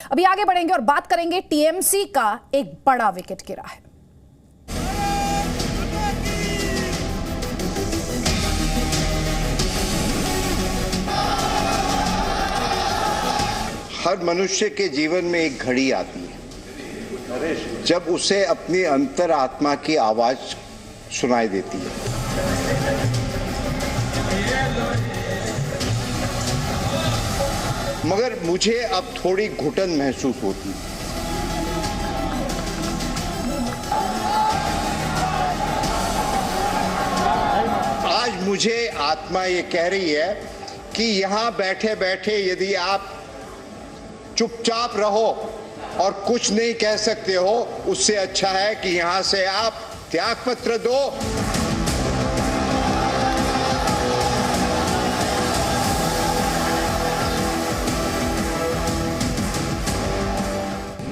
अभी आगे बढ़ेंगे और बात करेंगे टीएमसी का एक बड़ा विकेट गिरा है। हर मनुष्य के जीवन में एक घड़ी आती है जब उसे अपनी अंतरात्मा की आवाज सुनाई देती है। मगर मुझे अब थोड़ी घुटन महसूस होती है। आज मुझे आत्मा ये कह रही है कि यहां बैठे बैठे यदि आप चुपचाप रहो और कुछ नहीं कह सकते हो, उससे अच्छा है कि यहां से आप त्यागपत्र दो।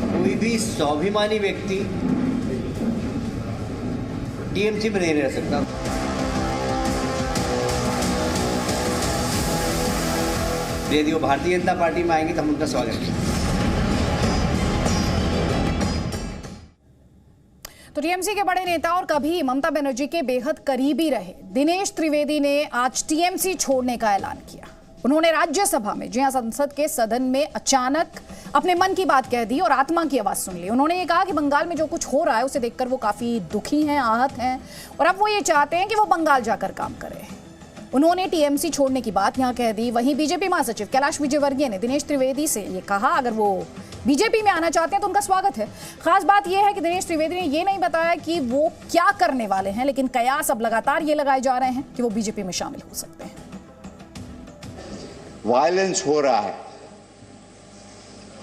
कोई भी स्वाभिमानी व्यक्ति टीएमसी में नहीं रह सकता। यदि वो भारतीय जनता पार्टी में आएंगे तो हम उनका स्वागत करेंगे। तो टीएमसी के बड़े नेता और कभी ममता बनर्जी के बेहद करीबी रहे दिनेश त्रिवेदी ने आज टीएमसी छोड़ने का ऐलान किया। उन्होंने राज्यसभा में, जी हां, संसद के सदन में अचानक अपने मन की बात कह दी और आत्मा की आवाज सुन ली। उन्होंने ये कहा कि बंगाल में जो कुछ हो रहा है उसे देखकर वो काफी दुखी हैं, आहत हैं और अब वो ये चाहते हैं कि वो बंगाल जाकर काम करें। उन्होंने टीएमसी छोड़ने की बात यहां कह दी। वहीं बीजेपी महासचिव कैलाश विजयवर्गीय ने दिनेश त्रिवेदी से ये कहा अगर वो बीजेपी में आना चाहते हैं तो उनका स्वागत है। खास बात यह है कि दिनेश त्रिवेदी ने ये नहीं बताया कि वो क्या करने वाले हैं, लेकिन कयास अब लगातार ये लगाए जा रहे हैं कि वो बीजेपी में शामिल हो सकते हैं। वायलेंस हो रहा है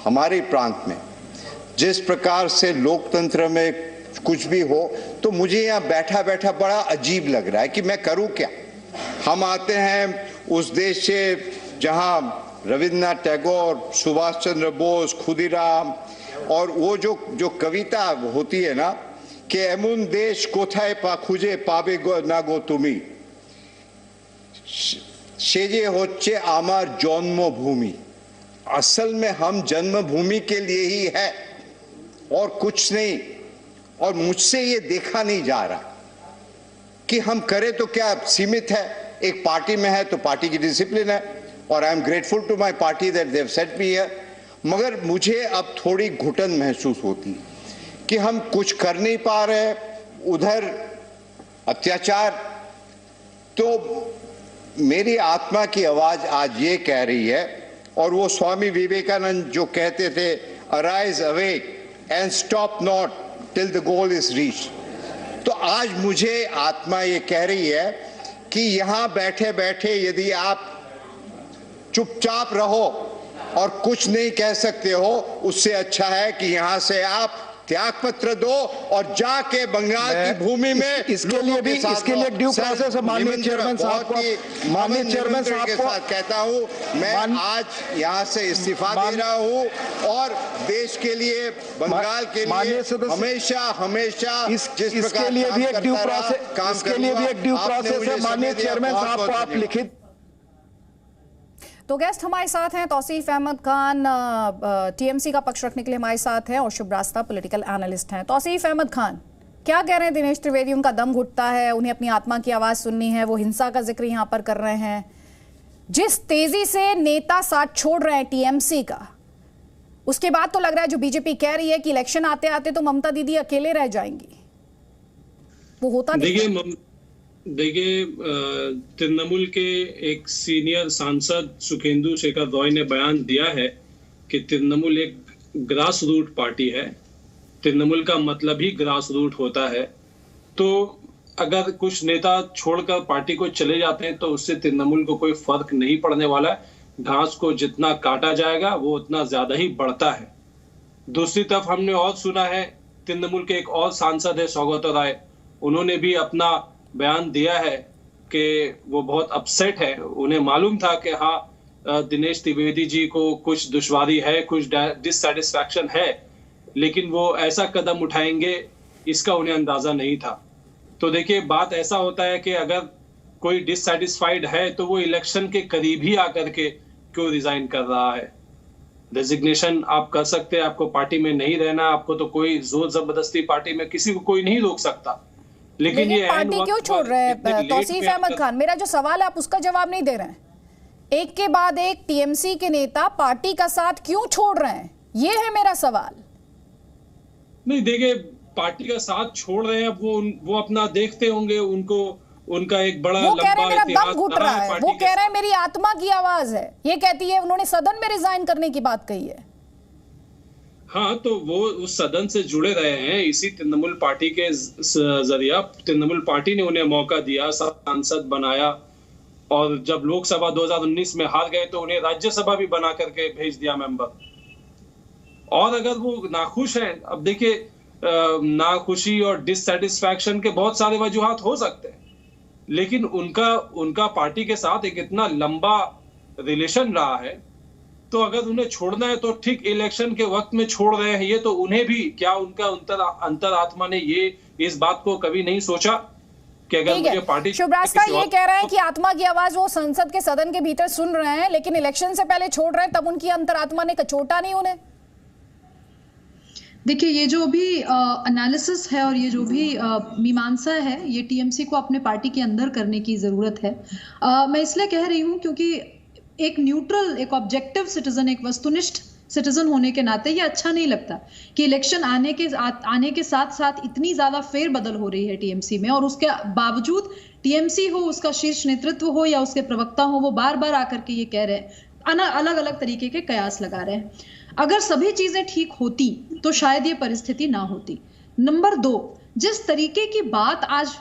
हमारे प्रांत में। जिस प्रकार से लोकतंत्र में कुछ भी हो तो मुझे यहाँ बैठा बैठा बड़ा अजीब लग रहा है कि मैं करूं क्या। हम आते हैं उस देश से जहां रविन्द्रनाथ टैगोर, सुभाष चंद्र बोस, खुदीराम और वो जो कविता होती है ना कि एमुन देश कोथाय पा खुजे पाबे ना गो तुमी, सेजे होच्छे आमार जन्मभूमि। असल में हम जन्मभूमि के लिए ही है और कुछ नहीं। और मुझसे ये देखा नहीं जा रहा कि हम करें तो क्या सीमित है। एक पार्टी में है तो पार्टी की डिसिप्लिन है और I am grateful to my party that they have set me here. मगर मुझे अब थोड़ी घुटन महसूस होती है कि हम कुछ कर नहीं पा रहे। उधर अत्याचार। तो मेरी आत्मा की आवाज आज ये कह रही है, और वो स्वामी विवेकानंद जो कहते थे, arise awake and stop not till the goal is reach. तो आज मुझे आत्मा ये कह रही है कि यहां बैठे बैठे यदि आप चुपचाप रहो और कुछ नहीं कह सकते हो, उससे अच्छा है कि यहां से आप त्यागपत्र दो और जाके बंगाल की भूमि में इसके लिए ड्यू प्रोसेस है। माननीय चेयरमैन साहब को कहता हूं मैं आज यहां से इस्तीफा दे रहा हूं और देश के लिए, बंगाल के लिए हमेशा इसके लिए भी एक ड्यू प्रोसेस है। माननीय चेयरमैन साहब को आप लिखित। तो गेस्ट हमारे साथ हैं तौसीफ अहमद खान, टीएमसी का पक्ष रखने के लिए हमारे साथ हैं, और शुभ रास्ता पॉलिटिकल एनालिस्ट हैं। तौसीफ अहमद खान, क्या कह रहे हैं दिनेश त्रिवेदी? उनका दम घुटता है, उन्हें अपनी आत्मा की आवाज सुननी है, वो हिंसा का जिक्र यहां पर कर रहे हैं। जिस तेजी से नेता साथ छोड़ रहे हैं टीएमसी का, उसके बाद तो लग रहा है जो बीजेपी कह रही है कि इलेक्शन आते आते तो ममता दीदी अकेले रह जाएंगी, वो होता नहीं। देखिए, तृणमूल के एक सीनियर सांसद सुखेंदु शेखर रॉय ने बयान दिया है कि तृणमूल एक ग्रास रूट पार्टी है। तृणमूल का मतलब ही ग्रास रूट होता है। तो अगर कुछ नेता छोड़कर पार्टी को चले जाते हैं तो उससे तृणमूल को कोई फर्क नहीं पड़ने वाला है। घास को जितना काटा जाएगा वो उतना ज्यादा ही बढ़ता है। दूसरी तरफ हमने और सुना है, तृणमूल के एक और सांसद है सौगत राय, उन्होंने भी अपना बयान दिया है कि वो बहुत अपसेट है। उन्हें मालूम था कि हाँ, दिनेश त्रिवेदी जी को कुछ दुश्वारी है, कुछ डिससैटिस्फैक्शन है, लेकिन वो ऐसा कदम उठाएंगे इसका उन्हें अंदाजा नहीं था। तो देखिए, बात ऐसा होता है कि अगर कोई डिससैटिस्फाइड है तो वो इलेक्शन के करीब ही आकर के क्यों रिजाइन कर रहा है। डेजिग्नेशन आप कर सकते हैं, आपको पार्टी में नहीं रहना, आपको तो कोई जोर जबरदस्ती पार्टी में किसी को कोई नहीं रोक सकता। लेकिन ये पार्टी क्यों छोड़ रहे हैं तौसीफ अहमद खान? मेरा जो सवाल है आप उसका जवाब नहीं दे रहे हैं। एक के बाद एक टीएमसी के नेता पार्टी का साथ क्यों छोड़ रहे हैं, ये है मेरा सवाल। नहीं देखिए, पार्टी का साथ छोड़ रहे हैं, वो अपना देखते होंगे, उनको उनका एक बड़ा वो कह रहे हैं मेरा दम घुट रहा है, वो कह रहे हैं मेरी आत्मा की आवाज है, ये कहती है। उन्होंने सदन में रिजाइन करने की बात कही है। हाँ, तो वो उस सदन से जुड़े रहे हैं इसी तृणमूल पार्टी के जरिया। तृणमूल पार्टी ने उन्हें मौका दिया, सांसद बनाया, और जब लोकसभा 2019 में हार गए तो उन्हें राज्यसभा भी बना करके भेज दिया मेंबर। और अगर वो नाखुश हैं, अब देखिए नाखुशी और डिससेटिस्फैक्शन के बहुत सारे वजूहात हो सकते हैं, लेकिन उनका पार्टी के साथ एक इतना लंबा रिलेशन रहा है, तो अगर उन्हें छोड़ना है तो ठीक इलेक्शन के वक्त में छोड़ रहे हैं। ये तो उन्हें भी, क्या उनका अंतरात्मा ने ये इस बात को कभी नहीं सोचा कि अगर मुझे पार्टी। शुभ्रास्ता ये कह रहे हैं कि आत्मा की आवाज वो संसद के सदन के भीतर सुन रहे हैं, लेकिन इलेक्शन से पहले छोड़ रहे हैं, तब उनकी अंतरात्मा ने कचोटा नहीं उन्हें। देखिए, ये जो भी एनालिसिस है और ये जो भी मीमांसा है, ये टीएमसी को अपने पार्टी के अंदर करने की ज़रूरत है। मैं इसलिए कह रही हूँ क्योंकि एक न्यूट्रल, एक ऑब्जेक्टिव सिटीजन, एक वस्तुनिष्ठ सिटीजन होने के नाते ये अच्छा नहीं लगता कि इलेक्शन आने के साथ साथ इतनी ज़्यादा फेरबदल हो रही है टीएमसी में, और उसके बावजूद टीएमसी हो, उसका शीर्ष नेतृत्व हो या उसके प्रवक्ता हो, वो बार बार आकर के ये कह रहे हैं, अलग अलग तरीके के कयास लगा रहे हैं। अगर सभी चीजें ठीक होती तो शायद ये परिस्थिति ना होती। नंबर 2, जिस तरीके की बात आज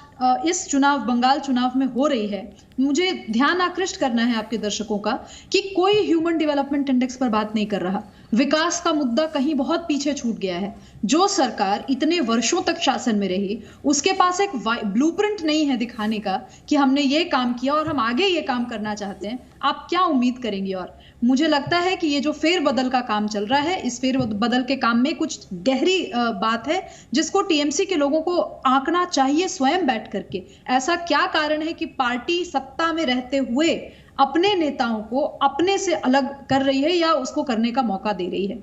इस बंगाल चुनाव में हो रही है, मुझे ध्यान आकृष्ट करना है आपके दर्शकों का कि कोई ह्यूमन डेवलपमेंट इंडेक्स पर बात नहीं कर रहा। विकास का मुद्दा कहीं बहुत पीछे छूट गया है। जो सरकार इतने वर्षों तक शासन में रही, उसके पास एक ब्लूप्रिंट नहीं है दिखाने का कि हमने ये काम किया और हम आगे ये काम करना चाहते हैं। आप क्या उम्मीद करेंगे? और मुझे लगता है कि ये जो फेरबदल का काम चल रहा है, इस फेरबदल के काम में कुछ गहरी बात है जिसको टीएमसी के लोगों को आंकना चाहिए स्वयं बैठ करके। ऐसा क्या कारण है कि पार्टी सत्ता में रहते हुए अपने नेताओं को अपने से अलग कर रही है या उसको करने का मौका दे रही है?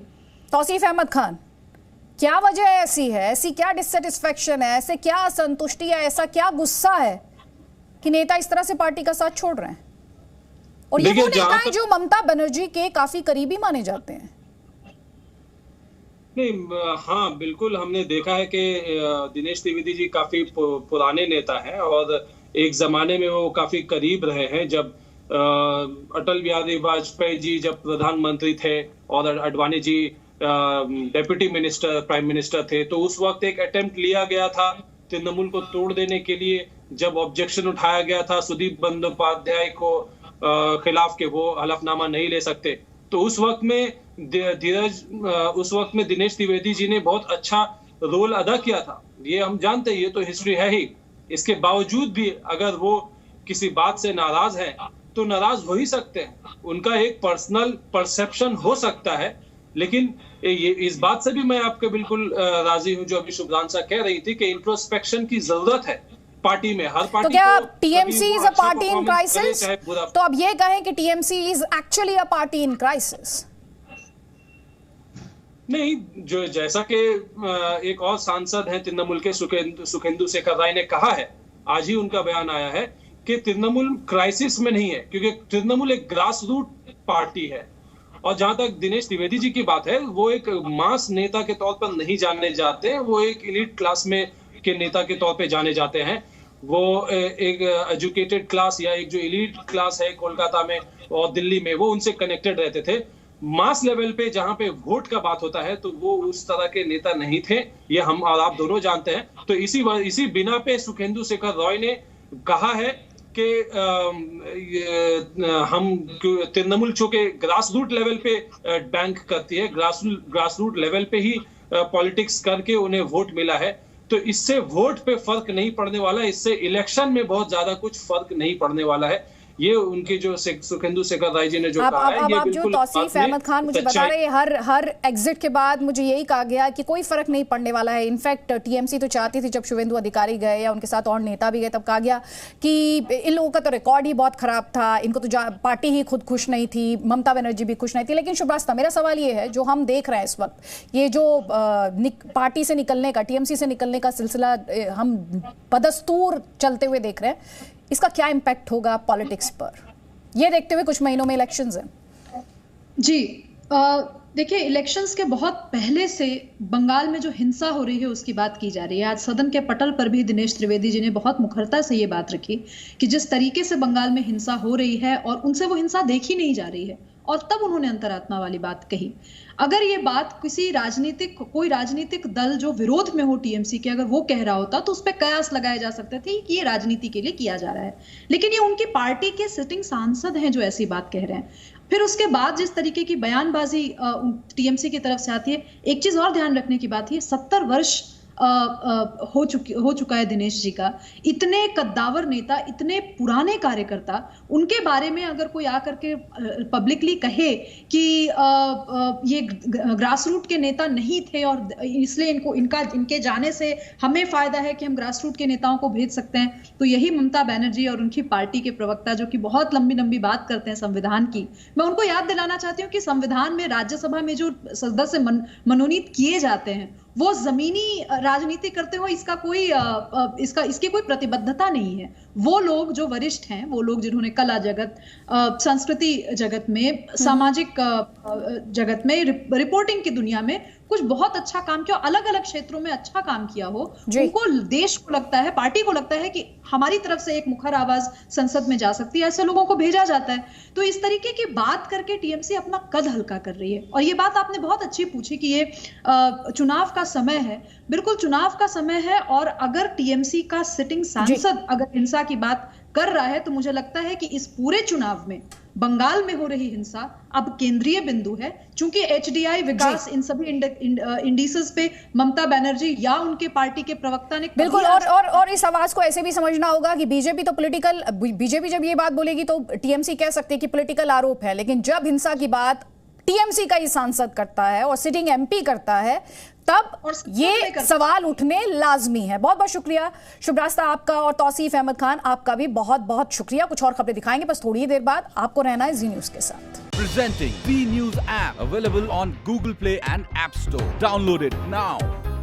तौसीफ अहमद खान, क्या वजह ऐसी है? ऐसी क्या डिससेटिस्फैक्शन है? ऐसे क्या असंतुष्टि है? ऐसा क्या गुस्सा है कि नेता इस तरह से पार्टी का साथ छोड़ रहे हैं? और ये वो नेता हैं जो ममता बनर्जी के काफी करीबी माने जाते हैं। नहीं, हाँ बिल्कुल, हमने देखा है कि दिनेश त्रिवेदी जी काफी पुराने नेता हैं और एक जमाने में वो काफी करीब रहे हैं। जब अटल बिहारी वाजपेयी जी जब प्रधानमंत्री थे और Advani ji deputy minister, prime minister थे, तो उस वक्त एक अटेम्प्ट लिया गया था तृणमूल को तोड़ देने के लिए। जब ऑब्जेक्शन उठाया गया था सुदीप बंदोपाध्याय को खिलाफ के वो हलफनामा नहीं ले सकते, तो उस वक्त में दिनेश त्रिवेदी जी ने बहुत अच्छा रोल अदा किया था। ये हम जानते हैं, ये तो हिस्ट्री है ही। इसके बावजूद भी अगर वो किसी बात से नाराज है तो नाराज हो ही सकते हैं। उनका एक पर्सनल परसेप्शन हो सकता है, लेकिन ये इस बात से भी मैं आपके बिल्कुल राजी हूं जो अभी शुभ्रांशा कह रही थी कि इंट्रोस्पेक्शन की जरूरत है पार्टी में। हर पार्टी, तो क्या TMC is a party in crisis? तो अब ये कहें कि TMC is actually a party in crisis? नहीं, जो जैसा कि एक और सांसद हैं तृणमूल के सुखेंदु शेखर राय ने कहा है, आज ही उनका बयान आया है कि तृणमूल क्राइसिस में नहीं है, क्योंकि तृणमूल एक ग्रास रूट पार्टी है। और जहां तक दिनेश त्रिवेदी जी की बात है, वो एक मास नेता के तौर पर नहीं जाने जाते, वो एक एलीट क्लास में के नेता के तौर पे जाने जाते हैं। वो एक एजुकेटेड क्लास या एक जो एलीट क्लास है कोलकाता में और दिल्ली में, वो उनसे कनेक्टेड रहते थे। मास लेवल पे जहां पे वोट का बात होता है तो वो उस तरह के नेता नहीं थे, ये हम और आप दोनों जानते हैं। तो इसी बिना पे सुखेंदु शेखर रॉय ने कहा है कि हम तृणमूल चूंकि ग्रास रूट लेवल पे बैंक करती है, ग्रास रूट लेवल पे ही पॉलिटिक्स करके उन्हें वोट मिला है, तो इससे वोट पे फर्क नहीं पड़ने वाला, इससे इलेक्शन में बहुत ज्यादा कुछ फर्क नहीं पड़ने वाला है। ये उनकी जो सुखेंदु शेखर राय जी ने जो कहा है, अब ये आप जो बिल्कुल तौसीफ अहमद खान मुझे बता रहे हैं, हर एग्जिट के बाद मुझे यही कहा गया कि कोई फर्क नहीं पड़ने वाला है। इनफैक्ट टीएमसी तो चाहती थी, जब शुभेंदु अधिकारी गए या उनके साथ और नेता भी गए, तब कहा गया कि इन लोगों का तो रिकॉर्ड ही बहुत खराब था, इनको तो पार्टी ही खुद खुश नहीं थी, ममता बनर्जी भी खुश नहीं थी। लेकिन शुभरास्ता, मेरा सवाल ये है, जो हम देख रहे हैं इस वक्त, ये जो पार्टी से निकलने का, टीएमसी से निकलने का सिलसिला हम बदस्तूर चलते हुए देख रहे हैं, इसका क्या इम्पैक्ट होगा पॉलिटिक्स पर, ये देखते हुए कुछ महीनों में इलेक्शंस हैं? जी, देखिए, इलेक्शंस के बहुत पहले से बंगाल में जो हिंसा हो रही है उसकी बात की जा रही है। आज सदन के पटल पर भी दिनेश त्रिवेदी जी ने बहुत मुखरता से ये बात रखी कि जिस तरीके से बंगाल में हिंसा हो रही है और उनसे वो हिंसा देखी नहीं जा रही है, और तब उन्होंने अंतरात्मा वाली बात कही। अगर ये बात कोई राजनीतिक दल जो विरोध में हो टीएमसी के, अगर वो कह रहा होता तो उस पर कयास लगाए जा सकते थे कि ये राजनीति के लिए किया जा रहा है। लेकिन ये उनकी पार्टी के सिटिंग सांसद हैं जो ऐसी बात कह रहे हैं। फिर उसके बाद जिस तरीके की बयानबाजी टीएमसी की तरफ से आती है, एक चीज और ध्यान रखने की बात है, 70 वर्ष हो चुका है दिनेश जी का। इतने कद्दावर नेता, इतने पुराने कार्यकर्ता, उनके बारे में अगर कोई आकर के पब्लिकली कहे कि ये ग्रास रूट के नेता नहीं थे और इसलिए इनके जाने से हमें फायदा है कि हम ग्रास रूट के नेताओं को भेज सकते हैं, तो यही ममता बनर्जी और उनकी पार्टी के प्रवक्ता, जो कि बहुत लंबी लंबी बात करते हैं संविधान की, मैं उनको याद दिलाना चाहती हूँ कि संविधान में राज्यसभा में जो सदस्य मनोनीत किए जाते हैं वो जमीनी राजनीति करते हो, इसकी कोई प्रतिबद्धता नहीं है। वो लोग जो वरिष्ठ हैं, वो लोग जिन्होंने कला जगत, संस्कृति जगत में, सामाजिक जगत में, रिपोर्टिंग की दुनिया में कुछ बहुत अच्छा काम किया, अलग अलग क्षेत्रों में अच्छा काम किया हो, उनको, देश को लगता है, पार्टी को लगता है कि हमारी तरफ से एक मुखर आवाज संसद में जा सकती है, ऐसे लोगों को भेजा जाता है। तो इस तरीके की बात करके टीएमसी अपना कद हल्का कर रही है। और ये बात आपने बहुत अच्छी पूछी कि ये चुनाव का समय है। बिल्कुल चुनाव का समय है, और अगर टीएमसी का सिटिंग सांसद अगर हिंसा की बात कर रहा है, तो मुझे लगता है कि इस पूरे चुनाव में बंगाल में हो रही हिंसा अब केंद्रीय बिंदु है। चूंकि एचडीआई, विकास, इन सभी इंडिसेस पे ममता बनर्जी या उनके पार्टी के प्रवक्ता ने बिल्कुल, और इस आवाज को ऐसे भी समझना होगा कि बीजेपी जब ये बात बोलेगी तो टीएमसी कह सकती है कि पॉलिटिकल आरोप है, लेकिन जब हिंसा की बात टीएमसी का ही सांसद करता है और सिटिंग एमपी करता है, तब ये सवाल उठने लाजमी है। बहुत बहुत शुक्रिया शुभरास्ता आपका, और तौसीफ अहमद खान आपका भी बहुत बहुत शुक्रिया। कुछ और खबरें दिखाएंगे बस थोड़ी ही देर बाद। आपको रहना है जी न्यूज के साथ। Presenting V News app, available on Google Play and App Store. Download it now.